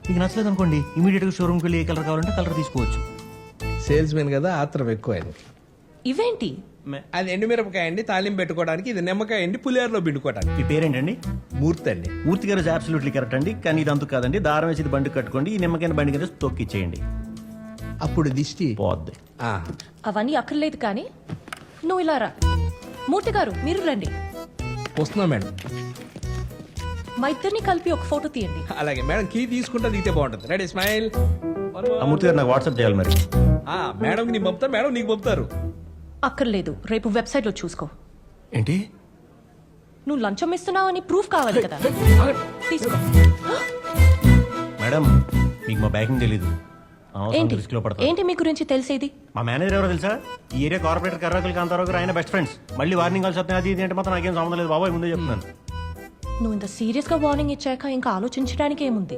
మీకు నచ్చలేదు అనుకోండి ఇమీడియట్గా షోరూమ్కి వెళ్ళి ఏ కలర్ కావాలంటే కలర్ తీసుకోవచ్చు. సేల్స్ మెన్ కదా, ఆత్రం ఎక్కువ ఆయనకి. ఇవేంటి? అది ఎండుమిరపకాయ అండి, తాలింపు పెట్టుకోవడానికి. ఇది నిమ్మకాయ అండి, పులిహోరలో పిండుకోవడానికి. మీ పేరేంటండి? మూర్తి అండి. మూర్తి గారు అబ్సల్యూట్లీ కరెక్ట్ అండి. కానీ ఇది అంతకు కాదండి. దారం వేసి ఇది బండి కట్టుకోండి, ఈ నిమ్మకాయ బండి కింద తొక్కిచ్చేయండి, అప్పుడు దిష్టి పోద్ది. ఆ, అవన్నీ అక్కర్లేదు కానీ నువ్వు ఇలా రా. మూర్తి గారు మీరు రండి. వస్తున్నా మేడం. మా ఇద్దరిని కలిపి ఒక ఫోటో తీయండి. అలాగే మేడం, కీ తీసుకుంటా దిగితే బాగుంటుంది. Ready, smile. ఆ మూర్తి గారు నాకు వాట్సాప్ చేయాలి మరి. మేడం నీకు పంపుతా, మేడం నీకు పంపుతారు. అక్కర్లేదు, రేపు వెబ్సైట్లో చూసుకో. ఏంటి? నువ్వు లంచం ఇస్తున్నావు అని ప్రూఫ్ కావాలి కదా, తీసుకో. మేడం మీకు మా బ్యాకింగ్ తెలీదు. ఏంటి రిస్క్ లో పడతారు. ఏంటి మీ గురించి తెలిసేది? మా మేనేజర్ ఎవరో తెలుసా? ఈ ఏరియా కార్పొరేటర్ కర్రాకులు కాంతారావు గారు ఆయన బెస్ట్ ఫ్రెండ్స్. మళ్ళీ వార్నింగ్ కాల్స్ వస్తాయి, అది ఇది అంటే మాత్రం నాకేం సంబంధం లేదు బాబాయ్, ముందే చెప్తున్నాను. నువ్వు ఇంత సీరియస్ గా వార్నింగ్ ఇచ్చాక ఇంకా ఆలోచించడానికి ఏముంది?